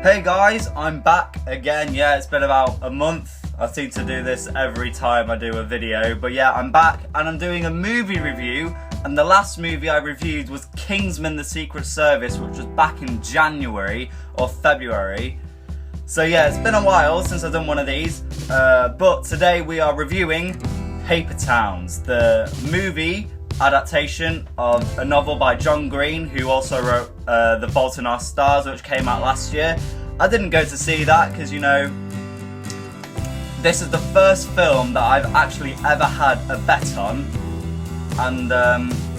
Hey guys, I'm back again. Yeah, it's been about a month. I seem to do this every time I do a video. But yeah, I'm back and I'm doing a movie review. And the last movie I reviewed was Kingsman: The Secret Service, which was back in January or February. So yeah, it's been a while since I've done one of these. But today we are reviewing Paper Towns, the movie adaptation of a novel by John Green, who also wrote The Fault in Our Stars, which came out last year. I didn't go to see that because, you know, this is the first film that I've actually ever had a bet on. And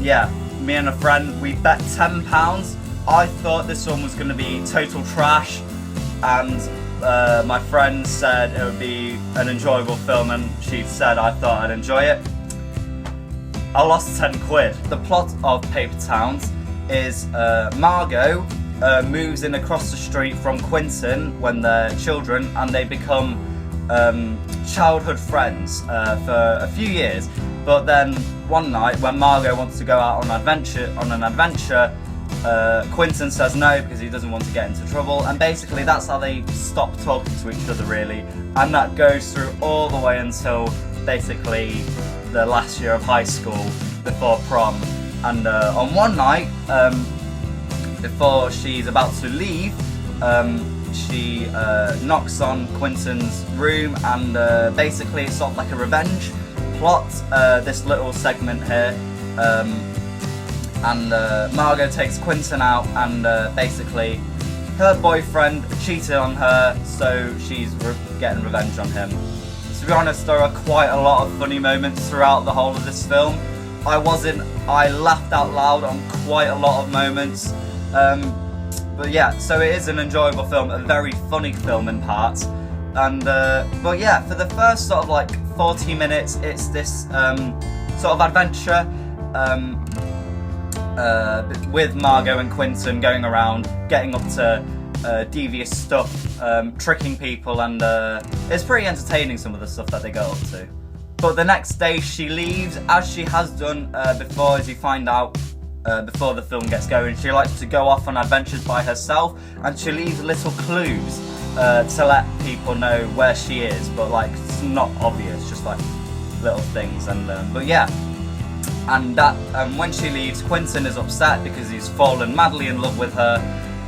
yeah, me and a friend, we bet £10. I thought this one was going to be total trash, and my friend said it would be an enjoyable film, and she said I thought I'd enjoy it. I lost 10 quid. The plot of Paper Towns is Margot moves in across the street from Quentin when they're children, and they become childhood friends for a few years. But then one night when Margot wants to go out on an adventure, Quentin says no because he doesn't want to get into trouble, and basically that's how they stop talking to each other, really. And that goes through all the way until basically the last year of high school before prom. And on one night, before she's about to leave, she knocks on Quentin's room, and basically it's sort of like a revenge plot, this little segment here. And Margot takes Quentin out, and basically her boyfriend cheated on her, so she's getting revenge on him. To be honest, there are quite a lot of funny moments throughout the whole of this film. I laughed out loud on quite a lot of moments. But yeah, so it is an enjoyable film, a very funny film in parts. And but yeah, for the first sort of like 40 minutes, it's this sort of adventure with Margot and Quentin going around, getting up to devious stuff, tricking people, and it's pretty entertaining, some of the stuff that they go up to. But the next day she leaves, as she has done before, as you find out before the film gets going. She likes to go off on adventures by herself, and she leaves little clues to let people know where she is, but like it's not obvious, just like little things. And but yeah, and that when she leaves, Quentin is upset because he's fallen madly in love with her.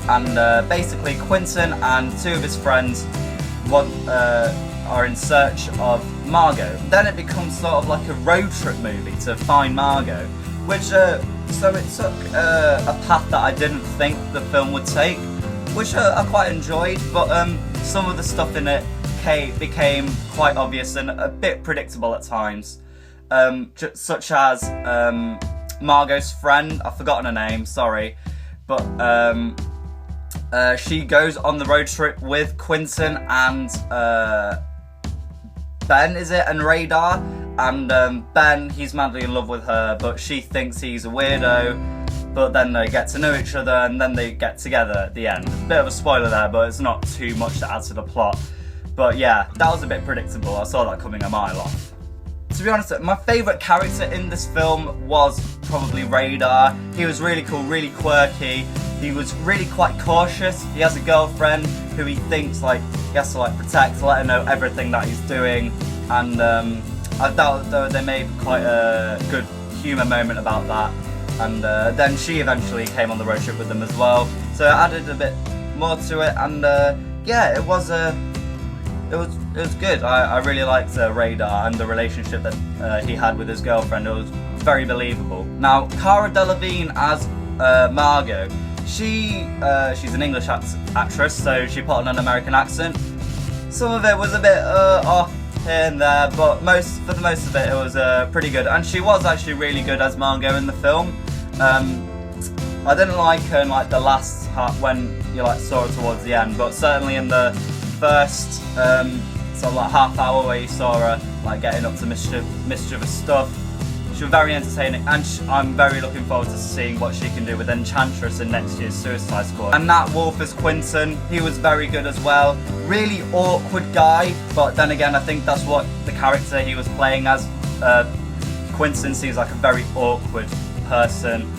And basically Quentin and two of his friends are in search of Margot. Then it becomes sort of like a road trip movie to find Margot, which so it took a path that I didn't think the film would take, which I quite enjoyed. But some of the stuff in it became quite obvious and a bit predictable at times, such as Margot's friend, I've forgotten her name, sorry, but she goes on the road trip with Quentin and Ben, is it? And Radar. And Ben, he's madly in love with her, but she thinks he's a weirdo. But then they get to know each other, and then they get together at the end. Bit of a spoiler there, but it's not too much to add to the plot. But yeah, that was a bit predictable. I saw that coming a mile off. To be honest, my favourite character in this film was probably Radar. He was really cool, really quirky. He was really quite cautious. He has a girlfriend who he thinks like he has to like protect, let her know everything that he's doing. And I doubt though they made quite a good humour moment about that. And then she eventually came on the road trip with them as well, so it added a bit more to it. And yeah, it was good. I really liked Radar and the relationship that he had with his girlfriend. It was very believable. Now, Cara Delevingne as Margot, she's an English actress, so she put on an American accent. Some of it was a bit off here and there, but for the most of it was pretty good. And she was actually really good as Margot in the film. I didn't like her in like the last half when you like saw her towards the end, but certainly in the first sort of like half hour where you saw her like getting up to mischievous stuff, she was very entertaining. And I'm very looking forward to seeing what she can do with Enchantress in next year's Suicide Squad. And Nat Wolff as Quentin, he was very good as well. Really awkward guy, but then again I think that's what the character he was playing as. Quentin seems like a very awkward person,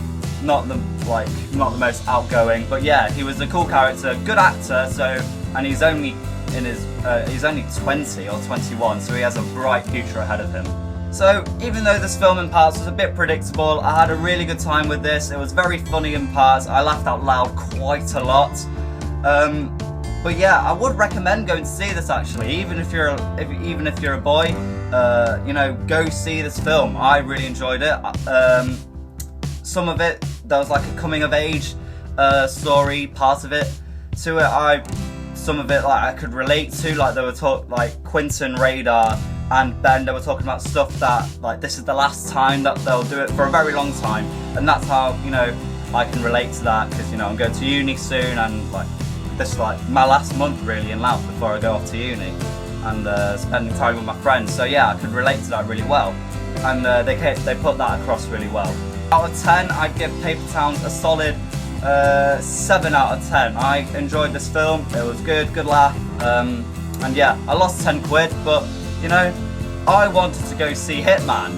not the most outgoing, but yeah, he was a cool character, good actor. So, and he's only in his he's only 20 or 21, so he has a bright future ahead of him. So even though this film in parts was a bit predictable, I had a really good time with this. It was very funny in parts. I laughed out loud quite a lot. But yeah, I would recommend going to see this actually, even if you're a boy. You know, go see this film. I really enjoyed it. Some of it, there was like a coming of age story part of it to it. Some of it like I could relate to, like they were like Quentin, Radar and Ben, they were talking about stuff that like this is the last time that they'll do it for a very long time, and that's how, you know, I can relate to that, because, you know, I'm going to uni soon, and like this is like my last month really in Louth before I go off to uni, and spending time with my friends. So yeah, I could relate to that really well, and they put that across really well. Out of 10, I'd give Paper Towns a solid 7 out of 10. I enjoyed this film. It was good laugh, and yeah, I lost 10 quid, but you know, I wanted to go see Hitman,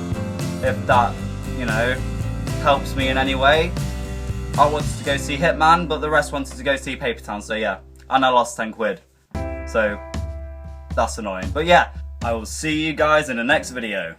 if that, you know, helps me in any way. I wanted to go see Hitman, but the rest wanted to go see Paper Towns, so yeah, and I lost 10 quid. So that's annoying. But yeah, I will see you guys in the next video.